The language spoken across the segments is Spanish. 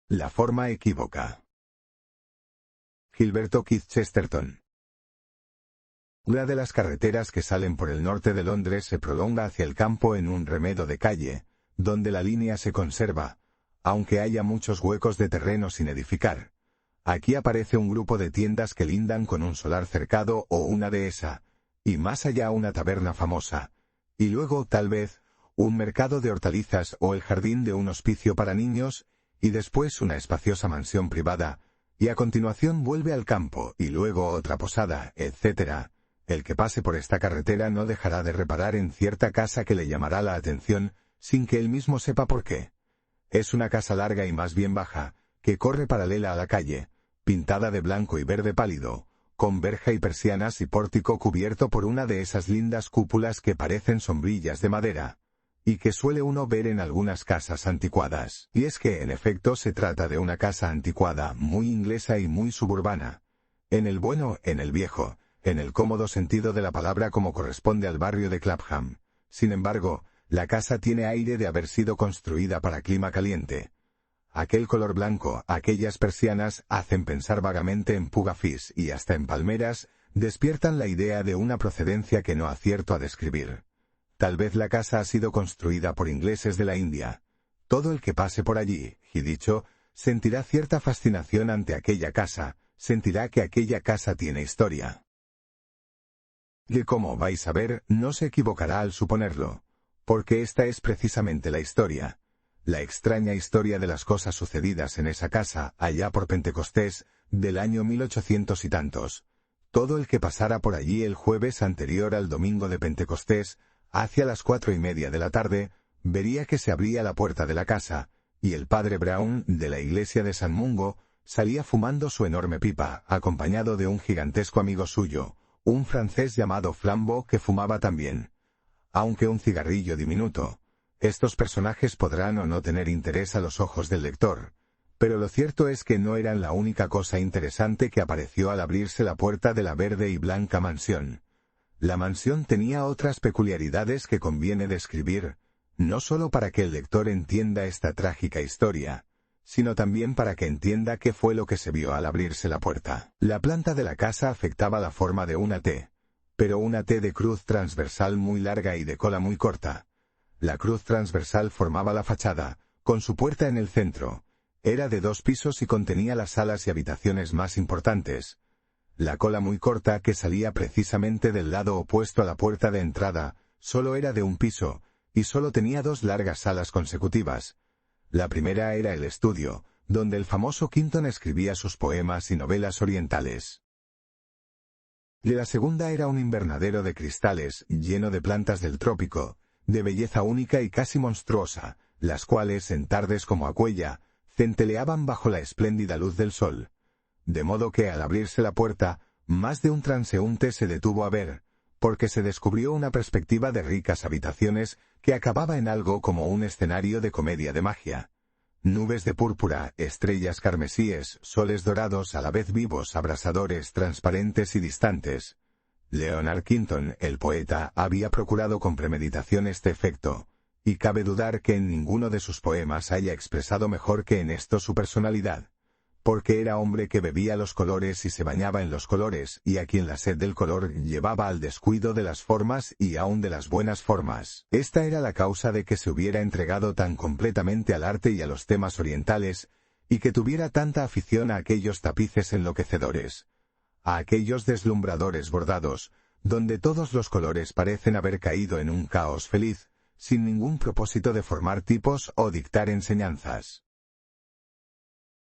La forma equívoca. Gilberto Keith Chesterton. Una de las carreteras que salen por el norte de Londres se prolonga hacia el campo en un remedo de calle, donde la línea se conserva, aunque haya muchos huecos de terreno sin edificar. Aquí aparece un grupo de tiendas que lindan con un solar cercado o una dehesa, y más allá una taberna famosa, y luego, tal vez, un mercado de hortalizas o el jardín de un hospicio para niños, y después una espaciosa mansión privada, y a continuación vuelve al campo, y luego otra posada, etc. El que pase por esta carretera no dejará de reparar en cierta casa que le llamará la atención, sin que él mismo sepa por qué. Es una casa larga y más bien baja, que corre paralela a la calle, pintada de blanco y verde pálido, con verja y persianas y pórtico cubierto por una de esas lindas cúpulas que parecen sombrillas de madera, y que suele uno ver en algunas casas anticuadas. Y es que, en efecto, se trata de una casa anticuada, muy inglesa y muy suburbana. En el bueno, en el viejo, en el cómodo sentido de la palabra como corresponde al barrio de Clapham. Sin embargo, la casa tiene aire de haber sido construida para clima caliente. Aquel color blanco, aquellas persianas, hacen pensar vagamente en Pugafis y hasta en palmeras, despiertan la idea de una procedencia que no acierto a describir. Tal vez la casa ha sido construida por ingleses de la India. Todo el que pase por allí, y dicho, sentirá cierta fascinación ante aquella casa, sentirá que aquella casa tiene historia. Y como vais a ver, no se equivocará al suponerlo, porque esta es precisamente la historia. La extraña historia de las cosas sucedidas en esa casa, allá por Pentecostés, del año 1800 y tantos. Todo el que pasara por allí el jueves anterior al domingo de Pentecostés, hacia las 4:30 de la tarde, vería que se abría la puerta de la casa, y el padre Brown, de la iglesia de San Mungo, salía fumando su enorme pipa, acompañado de un gigantesco amigo suyo, un francés llamado Flambeau que fumaba también, aunque un cigarrillo diminuto. Estos personajes podrán o no tener interés a los ojos del lector, pero lo cierto es que no eran la única cosa interesante que apareció al abrirse la puerta de la verde y blanca mansión. La mansión tenía otras peculiaridades que conviene describir, no solo para que el lector entienda esta trágica historia, sino también para que entienda qué fue lo que se vio al abrirse la puerta. La planta de la casa afectaba la forma de una T, pero una T de cruz transversal muy larga y de cola muy corta. La cruz transversal formaba la fachada, con su puerta en el centro. Era de 2 pisos y contenía las salas y habitaciones más importantes. La cola muy corta, que salía precisamente del lado opuesto a la puerta de entrada, solo era de 1 piso, y solo tenía 2 largas salas consecutivas. La primera era el estudio, donde el famoso Quinton escribía sus poemas y novelas orientales. Y la segunda era un invernadero de cristales, lleno de plantas del trópico, de belleza única y casi monstruosa, las cuales, en tardes como aquella, centeleaban bajo la espléndida luz del sol. De modo que, al abrirse la puerta, más de un transeúnte se detuvo a ver, porque se descubrió una perspectiva de ricas habitaciones que acababa en algo como un escenario de comedia de magia. Nubes de púrpura, estrellas carmesíes, soles dorados a la vez vivos, abrasadores, transparentes y distantes. Leonard Quinton, el poeta, había procurado con premeditación este efecto, y cabe dudar que en ninguno de sus poemas haya expresado mejor que en esto su personalidad, porque era hombre que bebía los colores y se bañaba en los colores, y a quien la sed del color llevaba al descuido de las formas y aun de las buenas formas. Esta era la causa de que se hubiera entregado tan completamente al arte y a los temas orientales, y que tuviera tanta afición a aquellos tapices enloquecedores, a aquellos deslumbradores bordados, donde todos los colores parecen haber caído en un caos feliz, sin ningún propósito de formar tipos o dictar enseñanzas.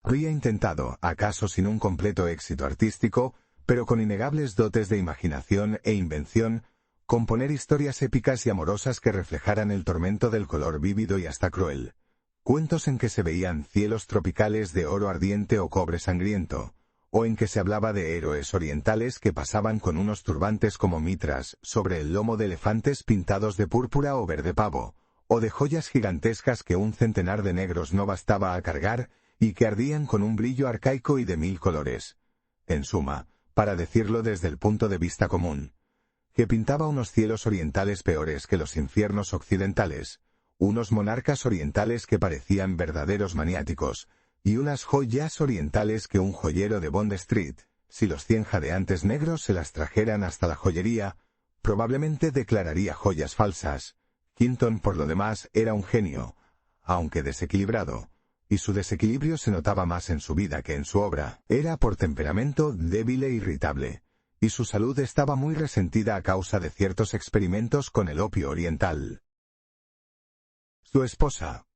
Había intentado, acaso sin un completo éxito artístico, pero con innegables dotes de imaginación e invención, componer historias épicas y amorosas que reflejaran el tormento del color vívido y hasta cruel. Cuentos en que se veían cielos tropicales de oro ardiente o cobre sangriento, o en que se hablaba de héroes orientales que pasaban con unos turbantes como mitras sobre el lomo de elefantes pintados de púrpura o verde pavo, o de joyas gigantescas que un centenar de negros no bastaba a cargar y que ardían con un brillo arcaico y de 1000 colores. En suma, para decirlo desde el punto de vista común, que pintaba unos cielos orientales peores que los infiernos occidentales, unos monarcas orientales que parecían verdaderos maniáticos, y unas joyas orientales que un joyero de Bond Street, si los 100 jadeantes negros se las trajeran hasta la joyería, probablemente declararía joyas falsas. Quinton, por lo demás, era un genio, aunque desequilibrado, y su desequilibrio se notaba más en su vida que en su obra. Era por temperamento débil e irritable, y su salud estaba muy resentida a causa de ciertos experimentos con el opio oriental. Su esposa,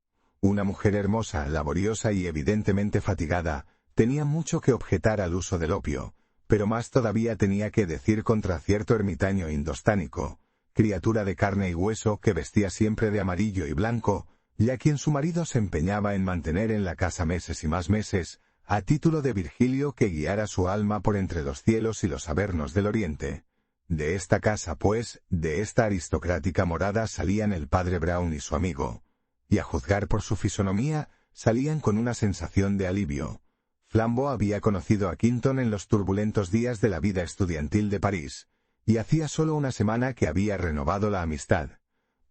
una mujer hermosa, laboriosa y evidentemente fatigada, tenía mucho que objetar al uso del opio, pero más todavía tenía que decir contra cierto ermitaño indostánico, criatura de carne y hueso que vestía siempre de amarillo y blanco, y a quien su marido se empeñaba en mantener en la casa meses y más meses, a título de Virgilio que guiara su alma por entre los cielos y los avernos del oriente. De esta casa, pues, de esta aristocrática morada salían el padre Brown y su amigo, y a juzgar por su fisonomía, salían con una sensación de alivio. Flambeau había conocido a Quinton en los turbulentos días de la vida estudiantil de París, y hacía solo una semana que había renovado la amistad.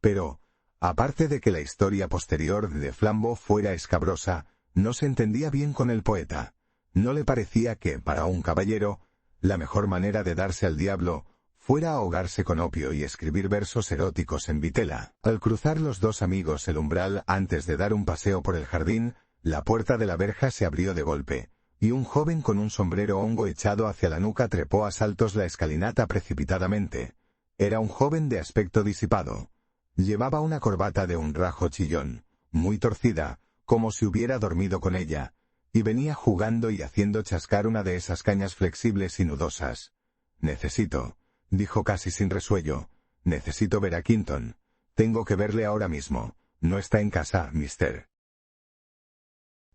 Pero, aparte de que la historia posterior de Flambeau fuera escabrosa, no se entendía bien con el poeta. No le parecía que, para un caballero, la mejor manera de darse al diablo fuera ahogarse con opio y escribir versos eróticos en vitela. Al cruzar los dos amigos el umbral antes de dar un paseo por el jardín, la puerta de la verja se abrió de golpe, y un joven con un sombrero hongo echado hacia la nuca trepó a saltos la escalinata precipitadamente. Era un joven de aspecto disipado. Llevaba una corbata de un rajo chillón, muy torcida, como si hubiera dormido con ella, y venía jugando y haciendo chascar una de esas cañas flexibles y nudosas. Dijo casi sin resuello, necesito ver a Quinton. Tengo que verle ahora mismo. No está en casa, mister.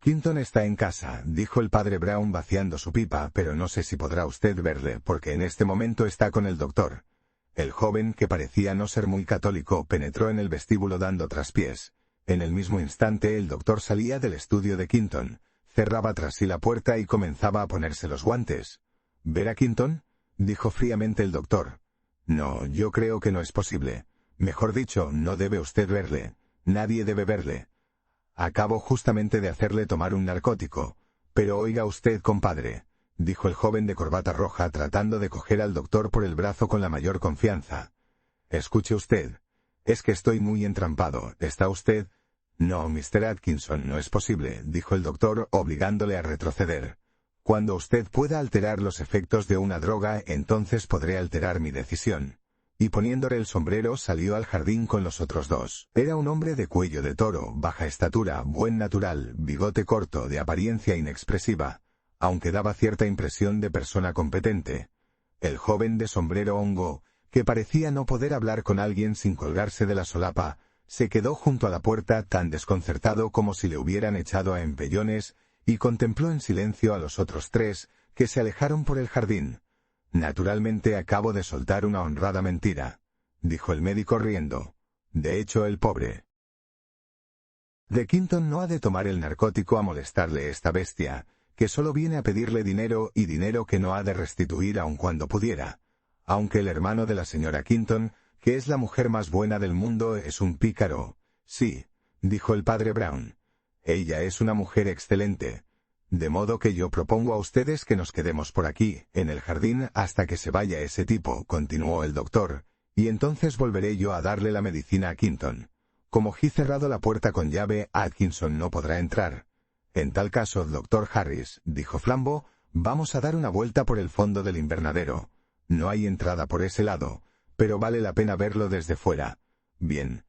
Quinton está en casa, dijo el padre Brown vaciando su pipa, pero no sé si podrá usted verle, porque en este momento está con el doctor. El joven, que parecía no ser muy católico, penetró en el vestíbulo dando traspiés. En el mismo instante el doctor salía del estudio de Quinton, cerraba tras sí la puerta y comenzaba a ponerse los guantes. ¿Ver a Quinton?, dijo fríamente el doctor. No, yo creo que no es posible. Mejor dicho, no debe usted verle. Nadie debe verle. Acabo justamente de hacerle tomar un narcótico. Pero oiga usted, compadre, dijo el joven de corbata roja tratando de coger al doctor por el brazo con la mayor confianza. Escuche usted. Es que estoy muy entrampado. ¿Está usted? No, Mr. Atkinson, no es posible, dijo el doctor, obligándole a retroceder. Cuando usted pueda alterar los efectos de una droga, entonces podré alterar mi decisión. Y poniéndole el sombrero salió al jardín con los otros dos. Era un hombre de cuello de toro, baja estatura, buen natural, bigote corto, de apariencia inexpresiva, aunque daba cierta impresión de persona competente. El joven de sombrero hongo, que parecía no poder hablar con alguien sin colgarse de la solapa, se quedó junto a la puerta tan desconcertado como si le hubieran echado a empellones, y contempló en silencio a los otros tres, que se alejaron por el jardín. Naturalmente acabo de soltar una honrada mentira, dijo el médico riendo. De hecho, el pobre de Quinton no ha de tomar el narcótico a molestarle esta bestia, que solo viene a pedirle dinero y dinero que no ha de restituir aun cuando pudiera. Aunque el hermano de la señora Quinton, que es la mujer más buena del mundo, es un pícaro. Sí, dijo el padre Brown. Ella es una mujer excelente. De modo que yo propongo a ustedes que nos quedemos por aquí, en el jardín, hasta que se vaya ese tipo, continuó el doctor, y entonces volveré yo a darle la medicina a Quinton. Como he cerrado la puerta con llave, Atkinson no podrá entrar. En tal caso, doctor Harris, dijo Flambeau, vamos a dar una vuelta por el fondo del invernadero. No hay entrada por ese lado, pero vale la pena verlo desde fuera. Bien.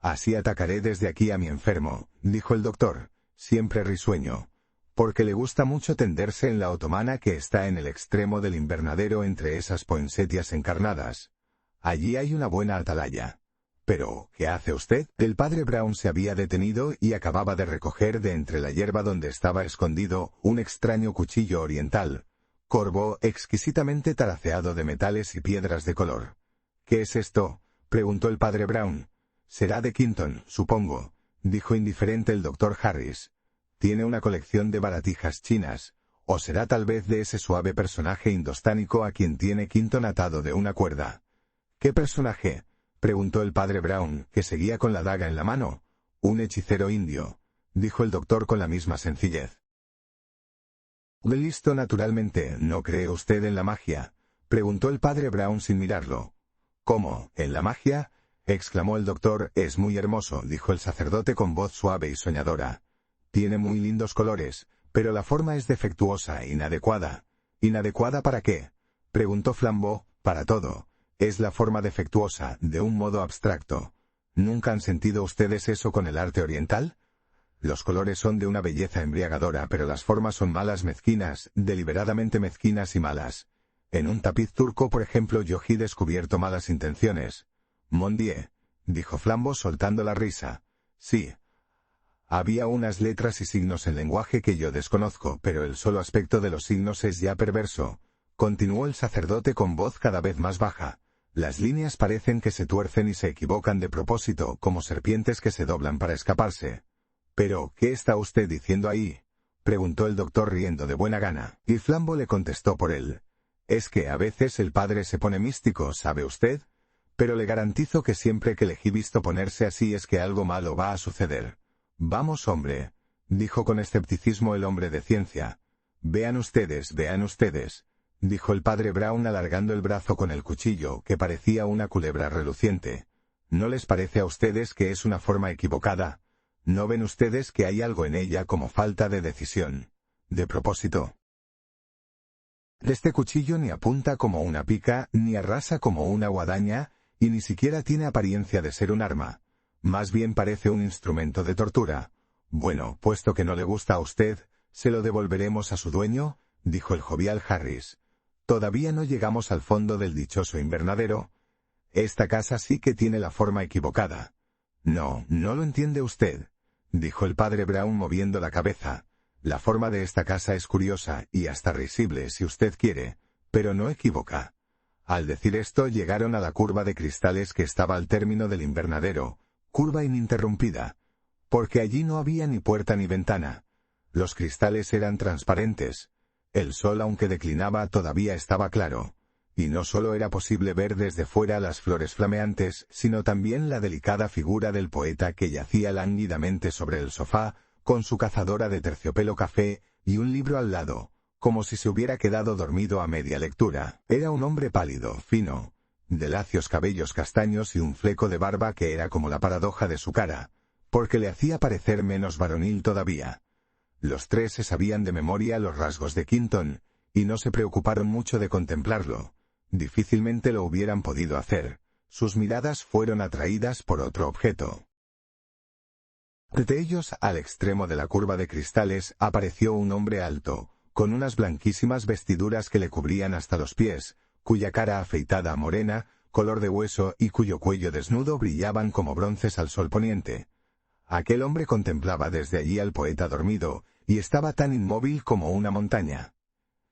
Así atacaré desde aquí a mi enfermo, dijo el doctor, siempre risueño, porque le gusta mucho tenderse en la otomana que está en el extremo del invernadero entre esas poinsettias encarnadas. Allí hay una buena atalaya. Pero, ¿qué hace usted? El padre Brown se había detenido y acababa de recoger de entre la hierba donde estaba escondido un extraño cuchillo oriental, corvo exquisitamente taraceado de metales y piedras de color. ¿Qué es esto?, preguntó el padre Brown. Será de Quinton, supongo, dijo indiferente el doctor Harris. Tiene una colección de baratijas chinas, o será tal vez de ese suave personaje indostánico a quien tiene Quinton atado de una cuerda. ¿Qué personaje?, preguntó el padre Brown, que seguía con la daga en la mano. Un hechicero indio, dijo el doctor con la misma sencillez. Listo, naturalmente, ¿no cree usted en la magia?, preguntó el padre Brown sin mirarlo. ¿Cómo, en la magia?, exclamó el doctor. Es muy hermoso, dijo el sacerdote con voz suave y soñadora. Tiene muy lindos colores, pero la forma es defectuosa, inadecuada. ¿Inadecuada para qué?, preguntó Flambeau. Para todo. Es la forma defectuosa, de un modo abstracto. ¿Nunca han sentido ustedes eso con el arte oriental? Los colores son de una belleza embriagadora, pero las formas son malas, mezquinas, deliberadamente mezquinas y malas. En un tapiz turco, por ejemplo, yo he descubierto malas intenciones. Mon Dieu, dijo Flambeau soltando la risa. Sí. Había unas letras y signos en lenguaje que yo desconozco, pero el solo aspecto de los signos es ya perverso. Continuó el sacerdote con voz cada vez más baja. Las líneas parecen que se tuercen y se equivocan de propósito, como serpientes que se doblan para escaparse. «¿Pero qué está usted diciendo ahí?», preguntó el doctor riendo de buena gana, y Flambeau le contestó por él. «Es que a veces el padre se pone místico, ¿sabe usted? Pero le garantizo que siempre que le he visto ponerse así es que algo malo va a suceder». «Vamos, hombre», dijo con escepticismo el hombre de ciencia. Vean ustedes», dijo el padre Brown alargando el brazo con el cuchillo, que parecía una culebra reluciente. «¿No les parece a ustedes que es una forma equivocada? ¿No ven ustedes que hay algo en ella como falta de decisión, de propósito? Este cuchillo ni apunta como una pica, ni arrasa como una guadaña, y ni siquiera tiene apariencia de ser un arma. Más bien parece un instrumento de tortura. Bueno, puesto que no le gusta a usted, ¿se lo devolveremos a su dueño?», dijo el jovial Harris. «Todavía no llegamos al fondo del dichoso invernadero. Esta casa sí que tiene la forma equivocada». «No, no lo entiende usted», dijo el padre Brown moviendo la cabeza. «La forma de esta casa es curiosa, y hasta risible si usted quiere, pero no equivoca». Al decir esto llegaron a la curva de cristales que estaba al término del invernadero, curva ininterrumpida, porque allí no había ni puerta ni ventana. Los cristales eran transparentes. El sol, aunque declinaba, todavía estaba claro. Y no solo era posible ver desde fuera las flores flameantes, sino también la delicada figura del poeta que yacía lánguidamente sobre el sofá, con su cazadora de terciopelo café y un libro al lado, como si se hubiera quedado dormido a media lectura. Era un hombre pálido, fino, de lacios cabellos castaños y un fleco de barba que era como la paradoja de su cara, porque le hacía parecer menos varonil todavía. Los tres se sabían de memoria los rasgos de Quinton, y no se preocuparon mucho de contemplarlo. Difícilmente lo hubieran podido hacer. Sus miradas fueron atraídas por otro objeto. De ellos, al extremo de la curva de cristales, apareció un hombre alto, con unas blanquísimas vestiduras que le cubrían hasta los pies, cuya cara afeitada morena, color de hueso y cuyo cuello desnudo brillaban como bronces al sol poniente. Aquel hombre contemplaba desde allí al poeta dormido, y estaba tan inmóvil como una montaña.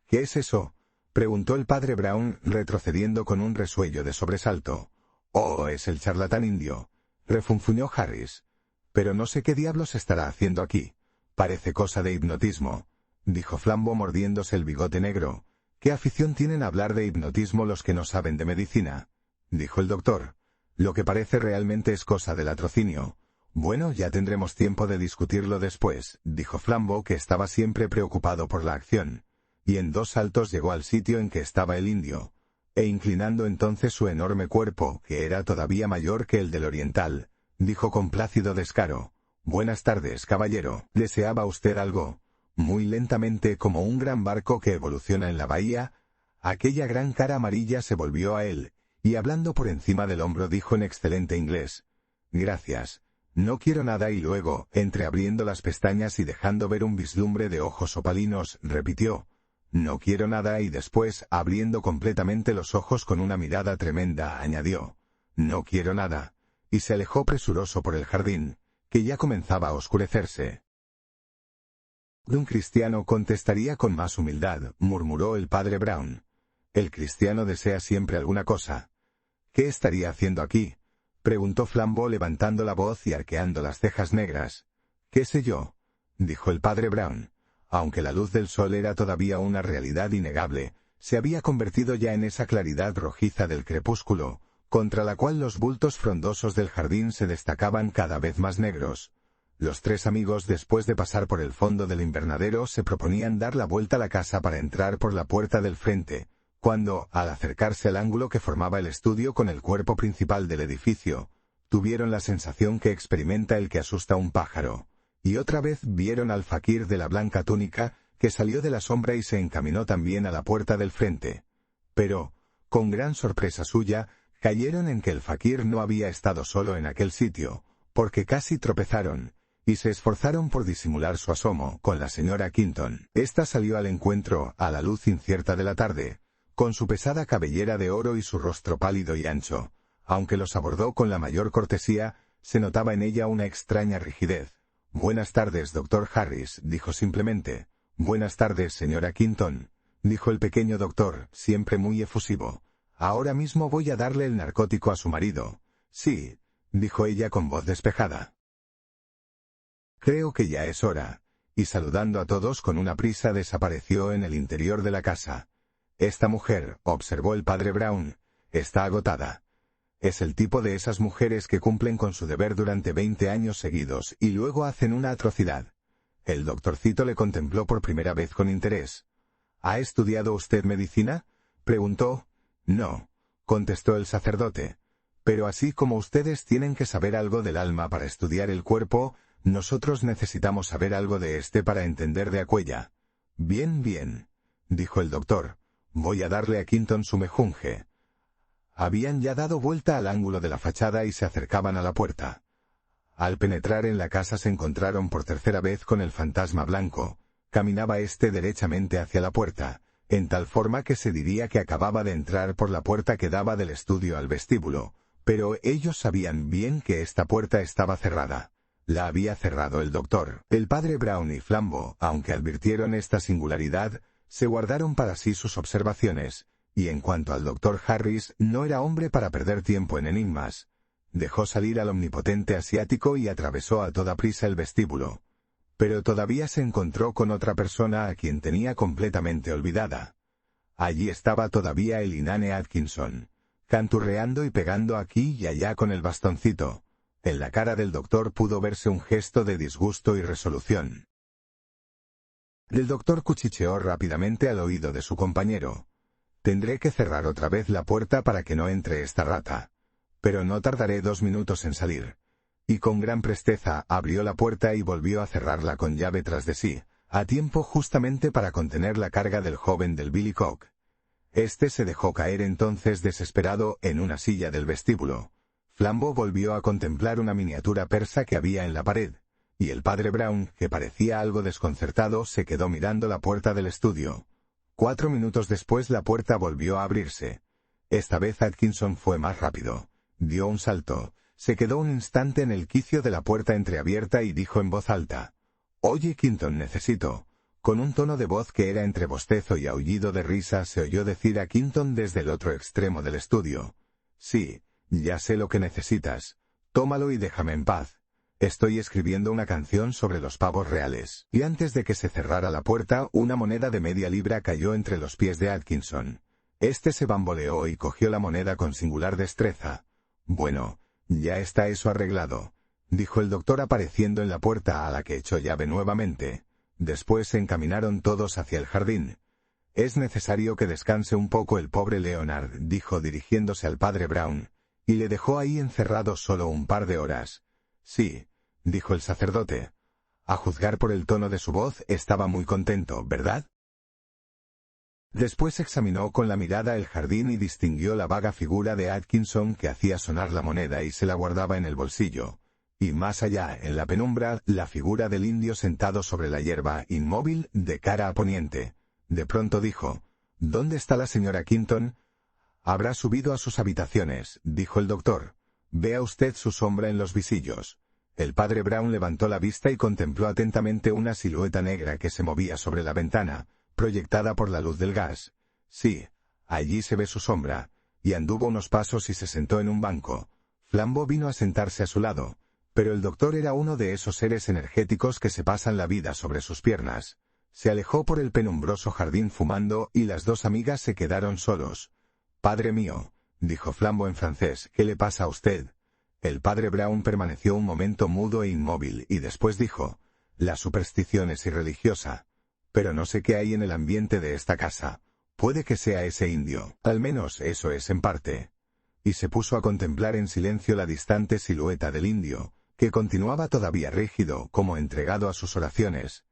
«¿Qué es eso?», preguntó el padre Brown, retrocediendo con un resuello de sobresalto. «Oh, es el charlatán indio», refunfuñó Harris. «Pero no sé qué diablos estará haciendo aquí. Parece cosa de hipnotismo», dijo Flambeau mordiéndose el bigote negro. «¿Qué afición tienen a hablar de hipnotismo los que no saben de medicina?», dijo el doctor. «Lo que parece realmente es cosa de latrocinio». «Bueno, ya tendremos tiempo de discutirlo después», dijo Flambeau, que estaba siempre preocupado por la acción. Y en 2 saltos llegó al sitio en que estaba el indio, e inclinando entonces su enorme cuerpo, que era todavía mayor que el del oriental, dijo con plácido descaro: «Buenas tardes, caballero. ¿Deseaba usted algo?». Muy lentamente, como un gran barco que evoluciona en la bahía, aquella gran cara amarilla se volvió a él, y hablando por encima del hombro dijo en excelente inglés: «Gracias. No quiero nada», y luego, entreabriendo las pestañas y dejando ver un vislumbre de ojos opalinos, repitió: «No quiero nada», y después, abriendo completamente los ojos con una mirada tremenda, añadió: «No quiero nada», y se alejó presuroso por el jardín, que ya comenzaba a oscurecerse. «Un cristiano contestaría con más humildad», murmuró el padre Brown. «El cristiano desea siempre alguna cosa». «¿Qué estaría haciendo aquí?», preguntó Flambeau levantando la voz y arqueando las cejas negras. «¿Qué sé yo?», dijo el padre Brown. Aunque la luz del sol era todavía una realidad innegable, se había convertido ya en esa claridad rojiza del crepúsculo, contra la cual los bultos frondosos del jardín se destacaban cada vez más negros. Los tres amigos, después de pasar por el fondo del invernadero, se proponían dar la vuelta a la casa para entrar por la puerta del frente, cuando, al acercarse al ángulo que formaba el estudio con el cuerpo principal del edificio, tuvieron la sensación que experimenta el que asusta a un pájaro, y otra vez vieron al fakir de la blanca túnica, que salió de la sombra y se encaminó también a la puerta del frente. Pero, con gran sorpresa suya, cayeron en que el fakir no había estado solo en aquel sitio, porque casi tropezaron, y se esforzaron por disimular su asomo con la señora Quinton. Esta salió al encuentro, a la luz incierta de la tarde, con su pesada cabellera de oro y su rostro pálido y ancho. Aunque los abordó con la mayor cortesía, se notaba en ella una extraña rigidez. «Buenas tardes, doctor Harris», dijo simplemente. «Buenas tardes, señora Quinton», dijo el pequeño doctor, siempre muy efusivo. «Ahora mismo voy a darle el narcótico a su marido». «Sí», dijo ella con voz despejada. «Creo que ya es hora», y saludando a todos con una prisa desapareció en el interior de la casa. «Esta mujer», observó el padre Brown, «está agotada. Es el tipo de esas mujeres que cumplen con su deber durante 20 años seguidos y luego hacen una atrocidad». El doctorcito le contempló por primera vez con interés. «¿Ha estudiado usted medicina?», preguntó. «No», contestó el sacerdote. «Pero así como ustedes tienen que saber algo del alma para estudiar el cuerpo, nosotros necesitamos saber algo de este para entender de aquella». «Bien, bien», dijo el doctor. «Voy a darle a Quinton su mejunje». Habían ya dado vuelta al ángulo de la fachada y se acercaban a la puerta. Al penetrar en la casa se encontraron por tercera vez con el fantasma blanco. Caminaba éste derechamente hacia la puerta, en tal forma que se diría que acababa de entrar por la puerta que daba del estudio al vestíbulo, pero ellos sabían bien que esta puerta estaba cerrada. La había cerrado el doctor. El padre Brown y Flambeau, aunque advirtieron esta singularidad, se guardaron para sí sus observaciones, y en cuanto al doctor Harris, no era hombre para perder tiempo en enigmas. Dejó salir al omnipotente asiático y atravesó a toda prisa el vestíbulo. Pero todavía se encontró con otra persona a quien tenía completamente olvidada. Allí estaba todavía el inane Atkinson, canturreando y pegando aquí y allá con el bastoncito. En la cara del doctor pudo verse un gesto de disgusto y resolución. El doctor cuchicheó rápidamente al oído de su compañero. «Tendré que cerrar otra vez la puerta para que no entre esta rata. Pero no tardaré 2 minutos en salir». Y con gran presteza abrió la puerta y volvió a cerrarla con llave tras de sí, a tiempo justamente para contener la carga del joven del Billycock. Este se dejó caer entonces desesperado en una silla del vestíbulo. Flambeau volvió a contemplar una miniatura persa que había en la pared, y el padre Brown, que parecía algo desconcertado, se quedó mirando la puerta del estudio. 4 minutos después la puerta volvió a abrirse. Esta vez Atkinson fue más rápido. Dio un salto, se quedó un instante en el quicio de la puerta entreabierta y dijo en voz alta: «Oye, Quinton, necesito». Con un tono de voz que era entre bostezo y aullido de risa se oyó decir a Quinton desde el otro extremo del estudio: «Sí, ya sé lo que necesitas. Tómalo y déjame en paz. Estoy escribiendo una canción sobre los pavos reales». Y antes de que se cerrara la puerta, una moneda de media libra cayó entre los pies de Atkinson. Este se bamboleó y cogió la moneda con singular destreza. «Bueno, ya está eso arreglado», dijo el doctor apareciendo en la puerta a la que echó llave nuevamente. Después se encaminaron todos hacia el jardín. «Es necesario que descanse un poco el pobre Leonard», dijo dirigiéndose al padre Brown, y le dejó ahí encerrado solo un par de horas. «Sí», dijo el sacerdote. A juzgar por el tono de su voz, estaba muy contento, ¿verdad? Después examinó con la mirada el jardín y distinguió la vaga figura de Atkinson que hacía sonar la moneda y se la guardaba en el bolsillo. Y más allá, en la penumbra, la figura del indio sentado sobre la hierba, inmóvil, de cara a poniente. De pronto dijo: «¿Dónde está la señora Quinton?» «Habrá subido a sus habitaciones», dijo el doctor. «Vea usted su sombra en los visillos». El padre Brown levantó la vista y contempló atentamente una silueta negra que se movía sobre la ventana, proyectada por la luz del gas. «Sí, allí se ve su sombra», y anduvo unos pasos y se sentó en un banco. Flambeau vino a sentarse a su lado, pero el doctor era uno de esos seres energéticos que se pasan la vida sobre sus piernas. Se alejó por el penumbroso jardín fumando y las dos amigas se quedaron solos. «Padre mío», dijo Flambeau en francés, «¿qué le pasa a usted?» El padre Brown permaneció un momento mudo e inmóvil y después dijo: «La superstición es irreligiosa. Pero no sé qué hay en el ambiente de esta casa. Puede que sea ese indio. Al menos eso es en parte». Y se puso a contemplar en silencio la distante silueta del indio, que continuaba todavía rígido, como entregado a sus oraciones.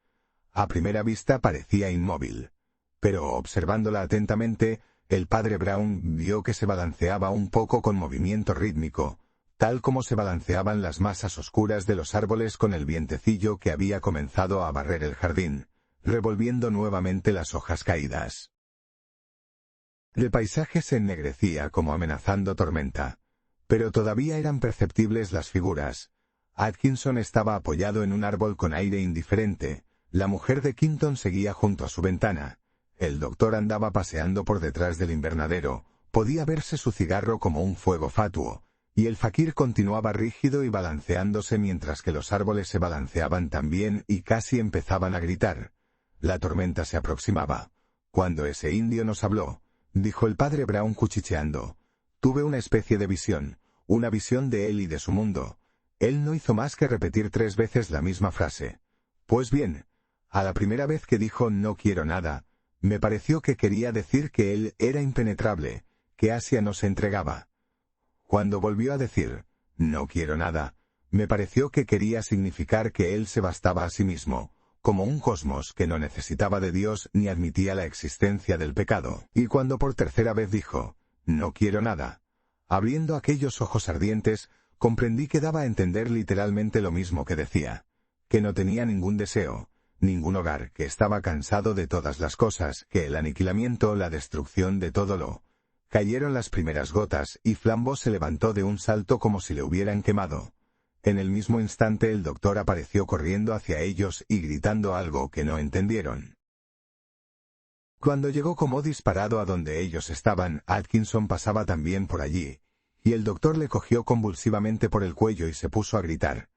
A primera vista parecía inmóvil. Pero observándola atentamente, el padre Brown vio que se balanceaba un poco con movimiento rítmico, tal como se balanceaban las masas oscuras de los árboles con el vientecillo que había comenzado a barrer el jardín, revolviendo nuevamente las hojas caídas. El paisaje se ennegrecía como amenazando tormenta, pero todavía eran perceptibles las figuras. Atkinson estaba apoyado en un árbol con aire indiferente, la mujer de Quinton seguía junto a su ventana, el doctor andaba paseando por detrás del invernadero, podía verse su cigarro como un fuego fatuo, y el faquir continuaba rígido y balanceándose mientras que los árboles se balanceaban también y casi empezaban a gritar. La tormenta se aproximaba. «Cuando ese indio nos habló», dijo el padre Brown cuchicheando, «tuve una especie de visión, una visión de él y de su mundo. Él no hizo más que repetir 3 veces la misma frase. Pues bien, a la primera vez que dijo «no quiero nada», me pareció que quería decir que él era impenetrable, que Asia no se entregaba. Cuando volvió a decir «no quiero nada», me pareció que quería significar que él se bastaba a sí mismo, como un cosmos que no necesitaba de Dios ni admitía la existencia del pecado. Y cuando por tercera vez dijo «no quiero nada», abriendo aquellos ojos ardientes, comprendí que daba a entender literalmente lo mismo que decía, que no tenía ningún deseo, ningún hogar, que estaba cansado de todas las cosas, que el aniquilamiento, la destrucción de todo lo... Cayeron las primeras gotas, y Flambeau se levantó de un salto como si le hubieran quemado. En el mismo instante el doctor apareció corriendo hacia ellos y gritando algo que no entendieron. Cuando llegó como disparado a donde ellos estaban, Atkinson pasaba también por allí, y el doctor le cogió convulsivamente por el cuello y se puso a gritar.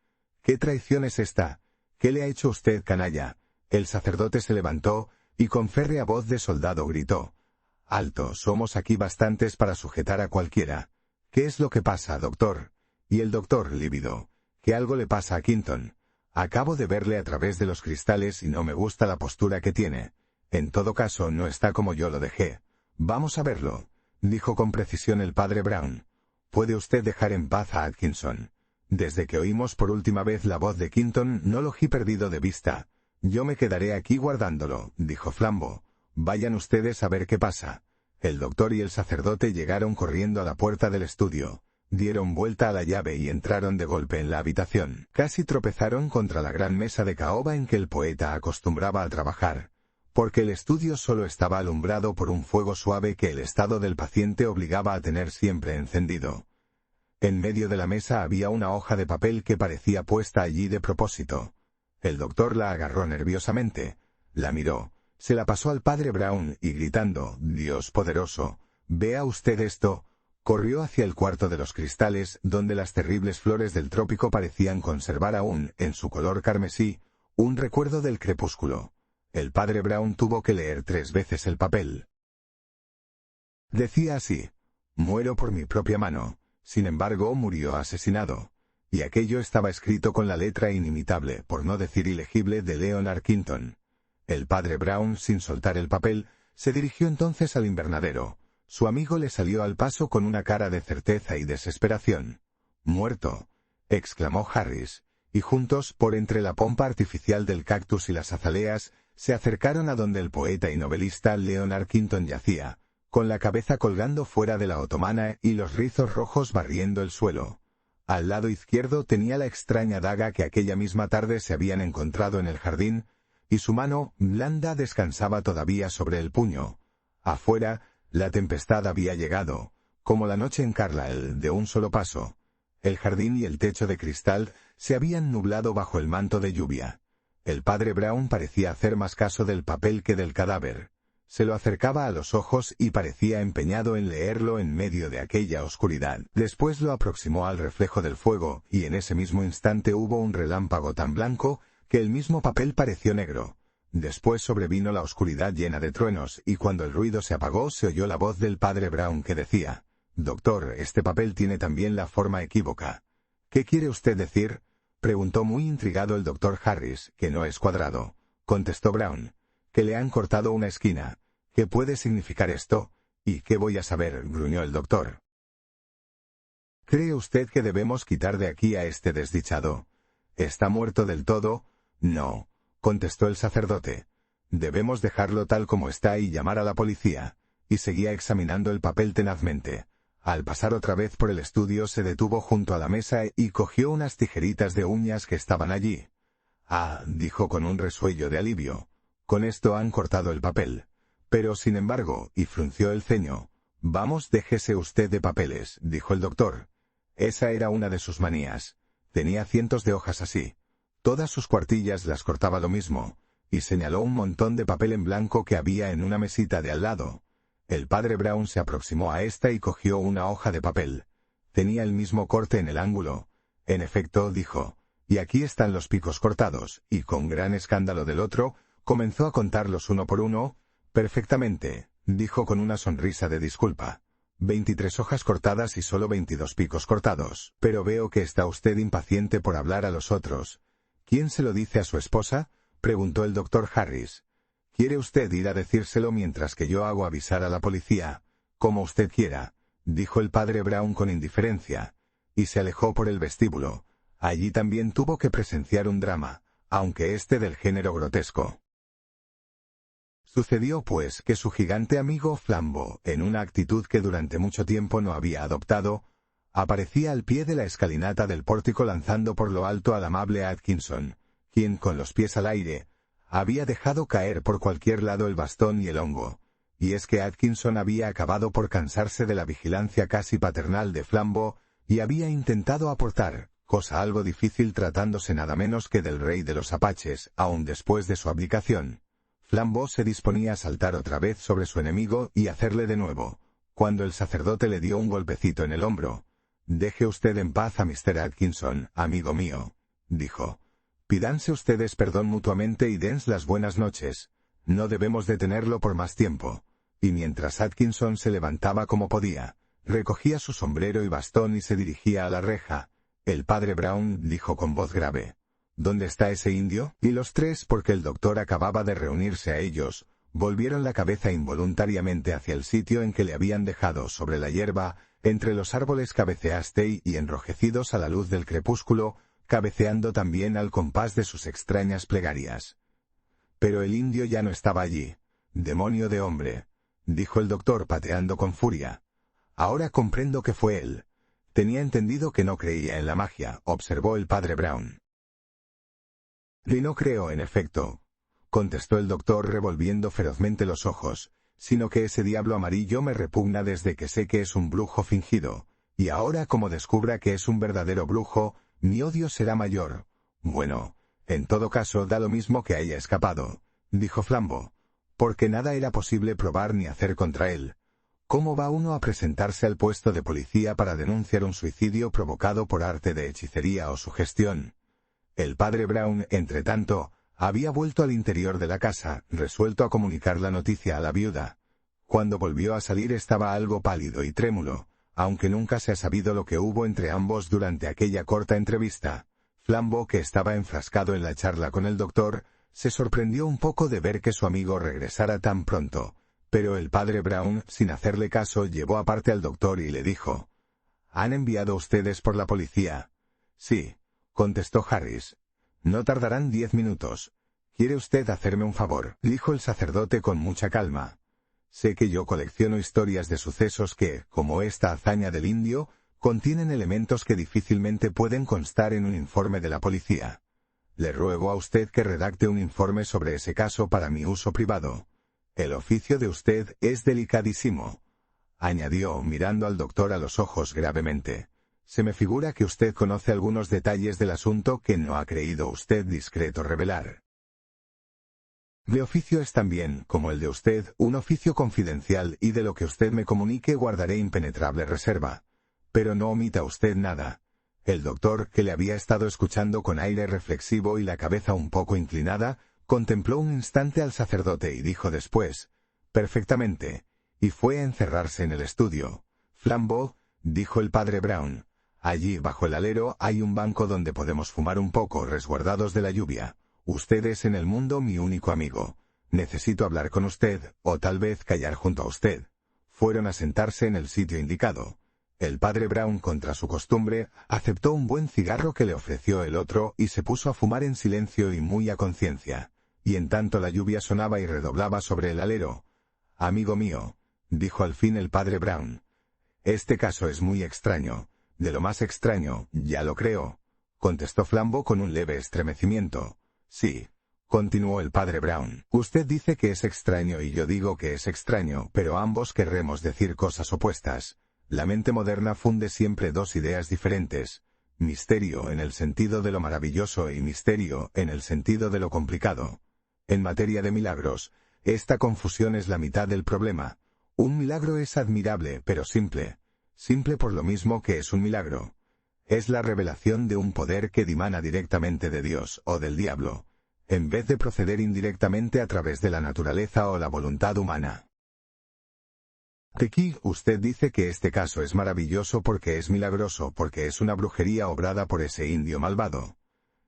«¿Qué traición es esta? ¿Qué le ha hecho usted, canalla?» El sacerdote se levantó, y con férrea voz de soldado gritó: «Alto, somos aquí bastantes para sujetar a cualquiera. ¿Qué es lo que pasa, doctor?» Y el doctor, lívido: «Que algo le pasa a Quinton. Acabo de verle a través de los cristales y no me gusta la postura que tiene. En todo caso, no está como yo lo dejé. Vamos a verlo», dijo con precisión el padre Brown. «Puede usted dejar en paz a Atkinson. Desde que oímos por última vez la voz de Quinton no lo he perdido de vista. Yo me quedaré aquí guardándolo», dijo Flambeau. «Vayan ustedes a ver qué pasa». El doctor y el sacerdote llegaron corriendo a la puerta del estudio, dieron vuelta a la llave y entraron de golpe en la habitación. Casi tropezaron contra la gran mesa de caoba en que el poeta acostumbraba a trabajar, porque el estudio solo estaba alumbrado por un fuego suave que el estado del paciente obligaba a tener siempre encendido. En medio de la mesa había una hoja de papel que parecía puesta allí de propósito. El doctor la agarró nerviosamente, la miró, se la pasó al padre Brown y gritando «Dios poderoso, vea usted esto», corrió hacia el cuarto de los cristales, donde las terribles flores del trópico parecían conservar aún, en su color carmesí, un recuerdo del crepúsculo. El padre Brown tuvo que leer 3 veces el papel. Decía así: «Muero por mi propia mano». Sin embargo, murió asesinado. Y aquello estaba escrito con la letra inimitable, por no decir ilegible, de Leonard Quinton. El padre Brown, sin soltar el papel, se dirigió entonces al invernadero. Su amigo le salió al paso con una cara de certeza y desesperación. «Muerto», exclamó Harris, y juntos, por entre la pompa artificial del cactus y las azaleas, se acercaron a donde el poeta y novelista Leonard Quinton yacía, con la cabeza colgando fuera de la otomana y los rizos rojos barriendo el suelo. Al lado izquierdo tenía la extraña daga que aquella misma tarde se habían encontrado en el jardín, y su mano, blanda, descansaba todavía sobre el puño. Afuera, la tempestad había llegado, como la noche en Carlisle, de un solo paso. El jardín y el techo de cristal se habían nublado bajo el manto de lluvia. El padre Brown parecía hacer más caso del papel que del cadáver. Se lo acercaba a los ojos y parecía empeñado en leerlo en medio de aquella oscuridad. Después lo aproximó al reflejo del fuego, y en ese mismo instante hubo un relámpago tan blanco que el mismo papel pareció negro. Después sobrevino la oscuridad llena de truenos, y cuando el ruido se apagó se oyó la voz del padre Brown que decía: «Doctor, este papel tiene también la forma equívoca. ¿Qué quiere usted decir?, preguntó muy intrigado el doctor Harris. Que no es cuadrado, contestó Brown. Que le han cortado una esquina. ¿Qué puede significar esto? ¿Y qué voy a saber?, gruñó el doctor. ¿Cree usted que debemos quitar de aquí a este desdichado? ¿Está muerto del todo? No, contestó el sacerdote. Debemos dejarlo tal como está y llamar a la policía. Y seguía examinando el papel tenazmente. Al pasar otra vez por el estudio se detuvo junto a la mesa y cogió unas tijeritas de uñas que estaban allí. Ah, dijo con un resuello de alivio. Con esto han cortado el papel. Pero sin embargo, y frunció el ceño. Vamos, déjese usted de papeles, dijo el doctor. Esa era una de sus manías. Tenía cientos de hojas así. Todas sus cuartillas las cortaba lo mismo, y señaló un montón de papel en blanco que había en una mesita de al lado. El padre Brown se aproximó a esta y cogió una hoja de papel. Tenía el mismo corte en el ángulo. En efecto, dijo, y aquí están los picos cortados, y con gran escándalo del otro, comenzó a contarlos uno por uno. Perfectamente, dijo con una sonrisa de disculpa. 23 hojas cortadas y solo 22 picos cortados. Pero veo que está usted impaciente por hablar a los otros. ¿Quién se lo dice a su esposa?, preguntó el doctor Harris. ¿Quiere usted ir a decírselo mientras que yo hago avisar a la policía? Como usted quiera, dijo el padre Brown con indiferencia, y se alejó por el vestíbulo. Allí también tuvo que presenciar un drama, aunque este del género grotesco. Sucedió pues que su gigante amigo Flambeau, en una actitud que durante mucho tiempo no había adoptado, aparecía al pie de la escalinata del pórtico lanzando por lo alto al amable Atkinson, quien, con los pies al aire, había dejado caer por cualquier lado el bastón y el hongo. Y es que Atkinson había acabado por cansarse de la vigilancia casi paternal de Flambeau y había intentado aportar, cosa algo difícil tratándose nada menos que del rey de los apaches, aun después de su abdicación. Flambeau se disponía a saltar otra vez sobre su enemigo y hacerle de nuevo, cuando el sacerdote le dio un golpecito en el hombro. «Deje usted en paz a Mr. Atkinson, amigo mío», dijo. «Pídanse ustedes perdón mutuamente y dense las buenas noches. No debemos detenerlo por más tiempo». Y mientras Atkinson se levantaba como podía, recogía su sombrero y bastón y se dirigía a la reja, el padre Brown dijo con voz grave: «¿Dónde está ese indio?». Y los tres, porque el doctor acababa de reunirse a ellos, volvieron la cabeza involuntariamente hacia el sitio en que le habían dejado sobre la hierba, entre los árboles cabeceaste y enrojecidos a la luz del crepúsculo, cabeceando también al compás de sus extrañas plegarias. Pero el indio ya no estaba allí. «Demonio de hombre», dijo el doctor pateando con furia. «Ahora comprendo que fue él. Tenía entendido que no creía en la magia», observó el padre Brown. «Y no creo, en efecto», contestó el doctor revolviendo ferozmente los ojos, «sino que ese diablo amarillo me repugna desde que sé que es un brujo fingido, y ahora como descubra que es un verdadero brujo, mi odio será mayor». «Bueno, en todo caso da lo mismo que haya escapado», dijo Flambeau, «porque nada era posible probar ni hacer contra él. ¿Cómo va uno a presentarse al puesto de policía para denunciar un suicidio provocado por arte de hechicería o sugestión?» El padre Brown, entretanto, había vuelto al interior de la casa, resuelto a comunicar la noticia a la viuda. Cuando volvió a salir estaba algo pálido y trémulo, aunque nunca se ha sabido lo que hubo entre ambos durante aquella corta entrevista. Flambeau, que estaba enfrascado en la charla con el doctor, se sorprendió un poco de ver que su amigo regresara tan pronto, pero el padre Brown, sin hacerle caso, llevó aparte al doctor y le dijo: «¿Han enviado ustedes por la policía?» «Sí», contestó Harris. «No tardarán 10 minutos. ¿Quiere usted hacerme un favor?», dijo el sacerdote con mucha calma. «Sé que yo colecciono historias de sucesos que, como esta hazaña del indio, contienen elementos que difícilmente pueden constar en un informe de la policía. Le ruego a usted que redacte un informe sobre ese caso para mi uso privado. El oficio de usted es delicadísimo», añadió mirando al doctor a los ojos gravemente. «Se me figura que usted conoce algunos detalles del asunto que no ha creído usted discreto revelar. Mi oficio es también, como el de usted, un oficio confidencial y de lo que usted me comunique guardaré impenetrable reserva. Pero no omita usted nada». El doctor, que le había estado escuchando con aire reflexivo y la cabeza un poco inclinada, contempló un instante al sacerdote y dijo después: «Perfectamente», y fue a encerrarse en el estudio. «Flambeau», dijo el padre Brown, Allí bajo el alero hay un banco donde podemos fumar un poco resguardados de la lluvia. Usted es en el mundo mi único amigo. Necesito hablar con usted, o tal vez callar junto a usted. Fueron a sentarse en el sitio indicado. El padre Brown, contra su costumbre, aceptó un buen cigarro que le ofreció el otro y se puso a fumar en silencio y muy a conciencia. Y en tanto la lluvia sonaba y redoblaba sobre el alero. «Amigo mío», dijo al fin el padre Brown, «este caso es muy extraño. De lo más extraño, ya lo creo», contestó Flambo con un leve estremecimiento. «Sí», continuó el padre Brown, «usted dice que es extraño y yo digo que es extraño, pero ambos querremos decir cosas opuestas. La mente moderna funde siempre dos ideas diferentes, misterio en el sentido de lo maravilloso y misterio en el sentido de lo complicado. En materia de milagros, esta confusión es la mitad del problema. Un milagro es admirable, pero simple. Simple por lo mismo que es un milagro. Es la revelación de un poder que dimana directamente de Dios o del diablo, en vez de proceder indirectamente a través de la naturaleza o la voluntad humana. Aquí usted dice que este caso es maravilloso porque es milagroso, porque es una brujería obrada por ese indio malvado.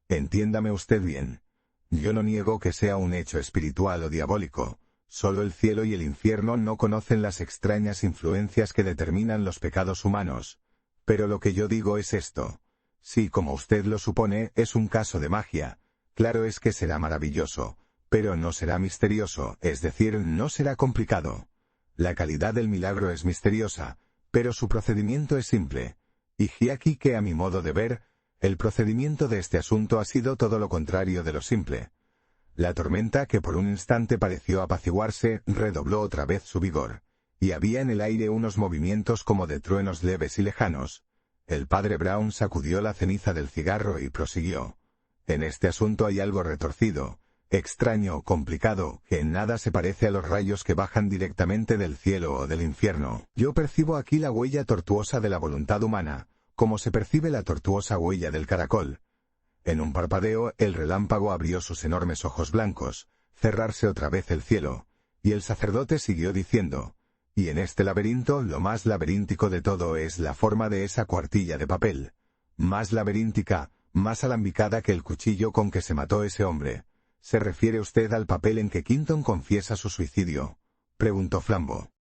Entiéndame usted bien. Yo no niego que sea un hecho espiritual o diabólico. Solo el cielo y el infierno no conocen las extrañas influencias que determinan los pecados humanos. Pero lo que yo digo es esto. Si, como usted lo supone, es un caso de magia, claro es que será maravilloso, pero no será misterioso, es decir, no será complicado. La calidad del milagro es misteriosa, pero su procedimiento es simple. Y aquí que, a mi modo de ver, el procedimiento de este asunto ha sido todo lo contrario de lo simple. La tormenta, que por un instante pareció apaciguarse, redobló otra vez su vigor, y había en el aire unos movimientos como de truenos leves y lejanos. El padre Brown sacudió la ceniza del cigarro y prosiguió. En este asunto hay algo retorcido, extraño, complicado, que en nada se parece a los rayos que bajan directamente del cielo o del infierno. Yo percibo aquí la huella tortuosa de la voluntad humana, como se percibe la tortuosa huella del caracol. En un parpadeo, el relámpago abrió sus enormes ojos blancos, cerrarse otra vez el cielo, y el sacerdote siguió diciendo, y en este laberinto lo más laberíntico de todo es la forma de esa cuartilla de papel. Más laberíntica, más alambicada que el cuchillo con que se mató ese hombre. ¿Se refiere usted al papel en que Quinton confiesa su suicidio?, preguntó Flambo.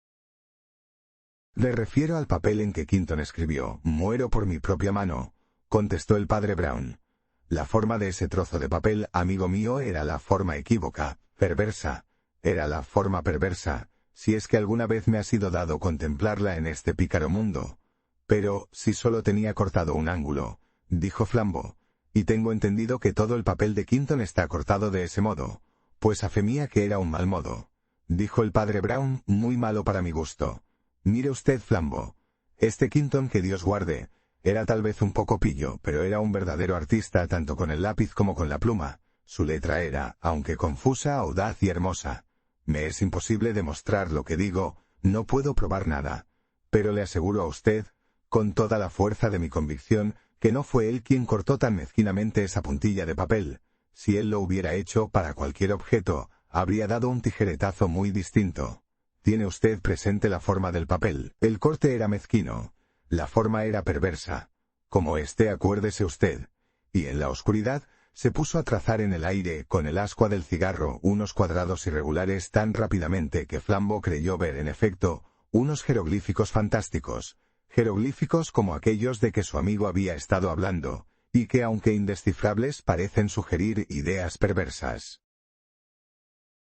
«Le refiero al papel en que Quinton escribió, «Muero por mi propia mano», contestó el padre Brown. La forma de ese trozo de papel, amigo mío, era la forma equívoca, perversa. Era la forma perversa, si es que alguna vez me ha sido dado contemplarla en este pícaro mundo. Pero, si solo tenía cortado un ángulo, dijo Flambo, y tengo entendido que todo el papel de Quinton está cortado de ese modo, pues a fe mía que era un mal modo, dijo el padre Brown, muy malo para mi gusto. Mire usted, Flambo, este Quinton, que Dios guarde, era tal vez un poco pillo, pero era un verdadero artista tanto con el lápiz como con la pluma. Su letra era, aunque confusa, audaz y hermosa. Me es imposible demostrar lo que digo, no puedo probar nada. Pero le aseguro a usted, con toda la fuerza de mi convicción, que no fue él quien cortó tan mezquinamente esa puntilla de papel. Si él lo hubiera hecho para cualquier objeto, habría dado un tijeretazo muy distinto. Tiene usted presente la forma del papel. El corte era mezquino. La forma era perversa. Como acuérdese usted. Y en la oscuridad, se puso a trazar en el aire, con el ascua del cigarro, unos cuadrados irregulares tan rápidamente que Flambo creyó ver, en efecto, unos jeroglíficos fantásticos. Jeroglíficos como aquellos de que su amigo había estado hablando, y que, aunque indescifrables, parecen sugerir ideas perversas.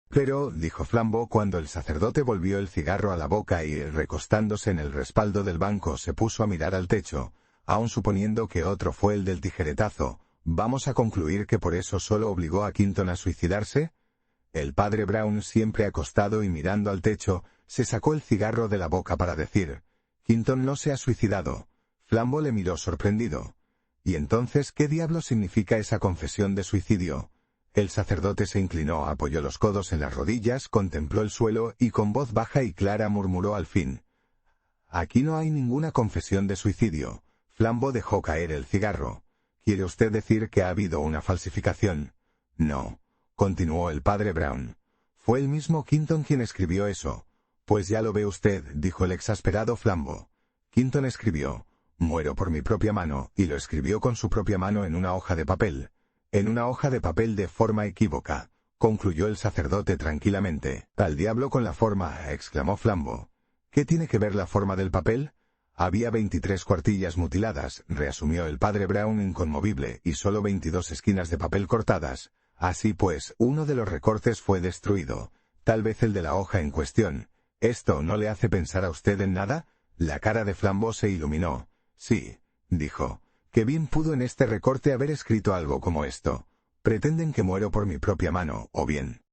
Pero, dijo Flambo cuando el sacerdote volvió el cigarro a la boca y, recostándose en el respaldo del banco, se puso a mirar al techo, aun suponiendo que otro fue el del tijeretazo, ¿vamos a concluir que por eso solo obligó a Quinton a suicidarse? El padre Brown, siempre acostado y mirando al techo, se sacó el cigarro de la boca para decir, «Quinton no se ha suicidado». Flambo le miró sorprendido. «¿Y entonces qué diablo significa esa confesión de suicidio?» El sacerdote se inclinó, apoyó los codos en las rodillas, contempló el suelo y con voz baja y clara murmuró al fin, «Aquí no hay ninguna confesión de suicidio». Flambo dejó caer el cigarro. «¿Quiere usted decir que ha habido una falsificación?» «No», continuó el padre Brown. «Fue el mismo Quinton quien escribió eso». «Pues ya lo ve usted», dijo el exasperado Flambo. «Quinton escribió, muero por mi propia mano, y lo escribió con su propia mano en una hoja de papel. En una hoja de papel de forma equívoca, concluyó el sacerdote tranquilamente. Al diablo con la forma, exclamó Flambo. ¿Qué tiene que ver la forma del papel? Había 23 cuartillas mutiladas, reasumió el padre Brown inconmovible, y solo 22 esquinas de papel cortadas. Así pues, uno de los recortes fue destruido, tal vez el de la hoja en cuestión. ¿Esto no le hace pensar a usted en nada? La cara de Flambeau se iluminó. Sí, dijo. Qué bien pudo en este recorte haber escrito algo como esto. Pretenden que muero por mi propia mano, ¿o bien?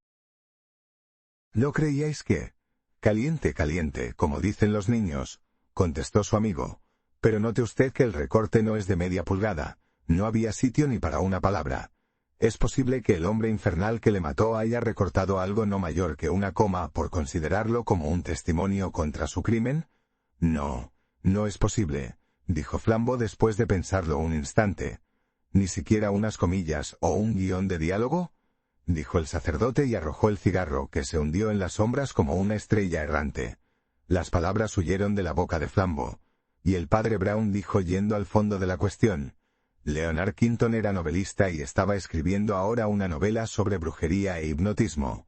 ¿Lo creíais que? Caliente, caliente, como dicen los niños, contestó su amigo. Pero note usted que el recorte no es de media pulgada. No había sitio ni para una palabra. ¿Es posible que el hombre infernal que le mató haya recortado algo no mayor que una coma por considerarlo como un testimonio contra su crimen? No, no es posible, dijo Flambeau después de pensarlo un instante. ¿Ni siquiera unas comillas o un guión de diálogo? Dijo el sacerdote y arrojó el cigarro, que se hundió en las sombras como una estrella errante. Las palabras huyeron de la boca de Flambeau, y el padre Brown dijo yendo al fondo de la cuestión. Leonard Quinton era novelista y estaba escribiendo ahora una novela sobre brujería e hipnotismo.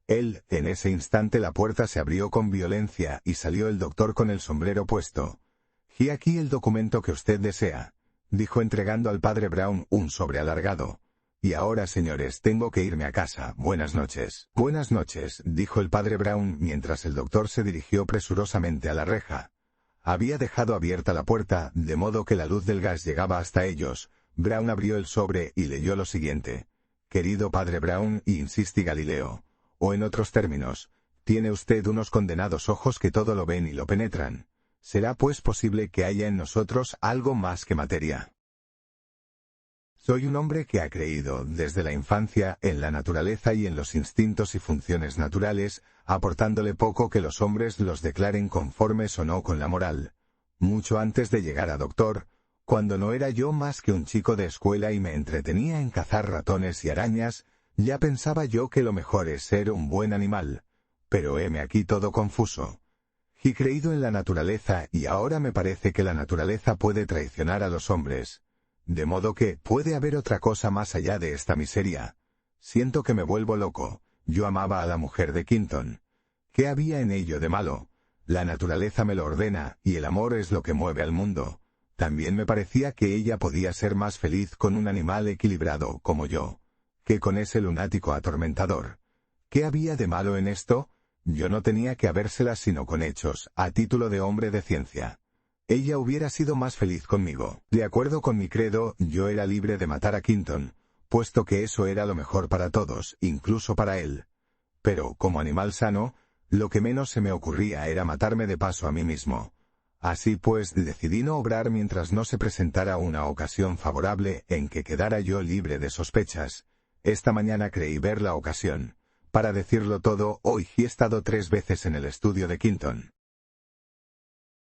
En ese instante la puerta se abrió con violencia y salió el doctor con el sombrero puesto. «Y aquí el documento que usted desea», dijo entregando al padre Brown un sobre alargado. «Y ahora, señores, tengo que irme a casa. Buenas noches». «Buenas noches», dijo el padre Brown mientras el doctor se dirigió presurosamente a la reja. Había dejado abierta la puerta, de modo que la luz del gas llegaba hasta ellos. Brown abrió el sobre y leyó lo siguiente. «Querido padre Brown», insistí Galileo. O en otros términos, tiene usted unos condenados ojos que todo lo ven y lo penetran. ¿Será pues posible que haya en nosotros algo más que materia? Soy un hombre que ha creído, desde la infancia, en la naturaleza y en los instintos y funciones naturales, aportándole poco que los hombres los declaren conformes o no con la moral. Mucho antes de llegar a doctor, cuando no era yo más que un chico de escuela y me entretenía en cazar ratones y arañas, ya pensaba yo que lo mejor es ser un buen animal. Pero heme aquí todo confuso. He creído en la naturaleza y ahora me parece que la naturaleza puede traicionar a los hombres. De modo que puede haber otra cosa más allá de esta miseria. Siento que me vuelvo loco. Yo amaba a la mujer de Quinton. ¿Qué había en ello de malo? La naturaleza me lo ordena, y el amor es lo que mueve al mundo. También me parecía que ella podía ser más feliz con un animal equilibrado como yo, que con ese lunático atormentador. ¿Qué había de malo en esto? Yo no tenía que habérselas sino con hechos, a título de hombre de ciencia. Ella hubiera sido más feliz conmigo. De acuerdo con mi credo, yo era libre de matar a Quinton, puesto que eso era lo mejor para todos, incluso para él. Pero, como animal sano, lo que menos se me ocurría era matarme de paso a mí mismo. Así pues, decidí no obrar mientras no se presentara una ocasión favorable en que quedara yo libre de sospechas. Esta mañana creí ver la ocasión. Para decirlo todo, hoy he estado 3 veces en el estudio de Quinton.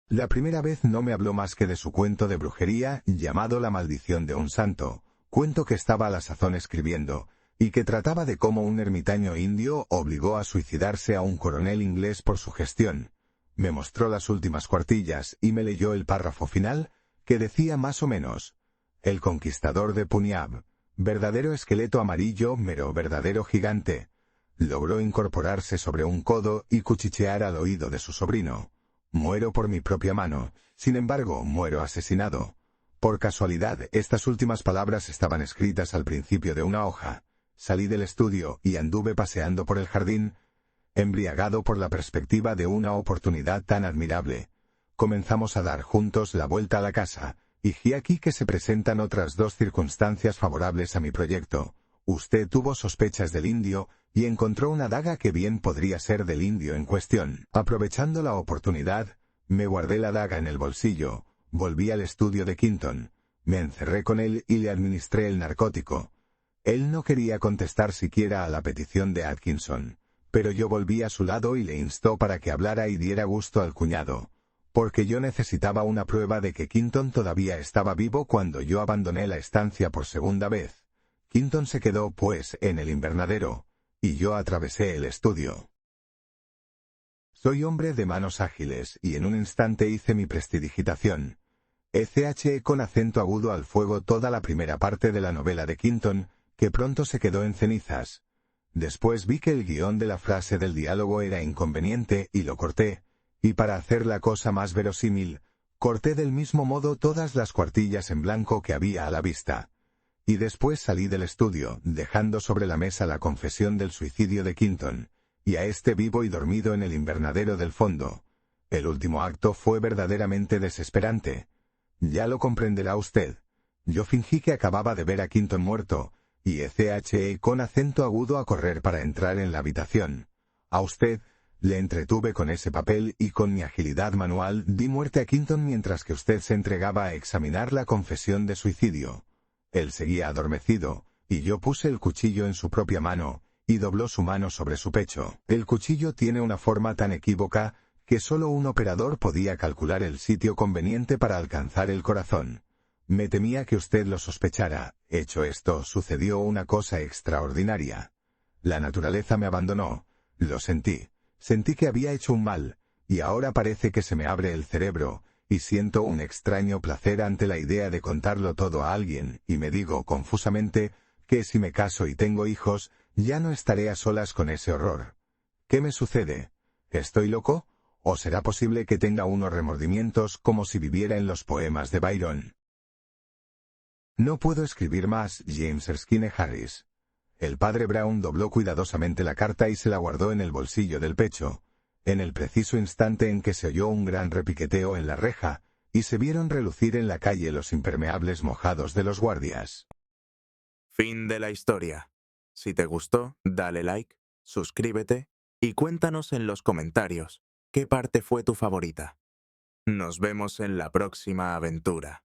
La primera vez no me habló más que de su cuento de brujería, llamado La maldición de un santo, cuento que estaba a la sazón escribiendo, y que trataba de cómo un ermitaño indio obligó a suicidarse a un coronel inglés por su gestión. Me mostró las últimas cuartillas y me leyó el párrafo final, que decía más o menos: «El conquistador de Punjab, verdadero esqueleto amarillo, mero verdadero gigante, logró incorporarse sobre un codo y cuchichear al oído de su sobrino. Muero por mi propia mano, sin embargo, muero asesinado». Por casualidad, estas últimas palabras estaban escritas al principio de una hoja. Salí del estudio y anduve paseando por el jardín, embriagado por la perspectiva de una oportunidad tan admirable. Comenzamos a dar juntos la vuelta a la casa, y he aquí que se presentan otras 2 circunstancias favorables a mi proyecto. Usted tuvo sospechas del indio, y encontró una daga que bien podría ser del indio en cuestión. Aprovechando la oportunidad, me guardé la daga en el bolsillo, volví al estudio de Quinton, me encerré con él y le administré el narcótico. Él no quería contestar siquiera a la petición de Atkinson, pero yo volví a su lado y le instó para que hablara y diera gusto al cuñado, porque yo necesitaba una prueba de que Quinton todavía estaba vivo cuando yo abandoné la estancia por segunda vez. Quinton se quedó, pues, en el invernadero, y yo atravesé el estudio. Soy hombre de manos ágiles, y en un instante hice mi prestidigitación. ECHE con acento agudo al fuego toda la primera parte de la novela de Quinton, que pronto se quedó en cenizas. Después vi que el guión de la frase del diálogo era inconveniente y lo corté, y para hacer la cosa más verosímil, corté del mismo modo todas las cuartillas en blanco que había a la vista. Y después salí del estudio, dejando sobre la mesa la confesión del suicidio de Quinton, y a este vivo y dormido en el invernadero del fondo. El último acto fue verdaderamente desesperante. Ya lo comprenderá usted. Yo fingí que acababa de ver a Quinton muerto, y ECHE con acento agudo a correr para entrar en la habitación. A usted le entretuve con ese papel y con mi agilidad manual di muerte a Quinton mientras que usted se entregaba a examinar la confesión de suicidio. Él seguía adormecido, y yo puse el cuchillo en su propia mano, y dobló su mano sobre su pecho. El cuchillo tiene una forma tan equívoca que solo un operador podía calcular el sitio conveniente para alcanzar el corazón. Me temía que usted lo sospechara. Hecho esto, sucedió una cosa extraordinaria. La naturaleza me abandonó. Lo sentí. Sentí que había hecho un mal, y ahora parece que se me abre el cerebro, y siento un extraño placer ante la idea de contarlo todo a alguien, y me digo confusamente que si me caso y tengo hijos, ya no estaré a solas con ese horror. ¿Qué me sucede? ¿Estoy loco? ¿O será posible que tenga unos remordimientos como si viviera en los poemas de Byron? No puedo escribir más, James Erskine Harris. El padre Brown dobló cuidadosamente la carta y se la guardó en el bolsillo del pecho, en el preciso instante en que se oyó un gran repiqueteo en la reja, y se vieron relucir en la calle los impermeables mojados de los guardias. Fin de la historia. Si te gustó, dale like, suscríbete y cuéntanos en los comentarios qué parte fue tu favorita. Nos vemos en la próxima aventura.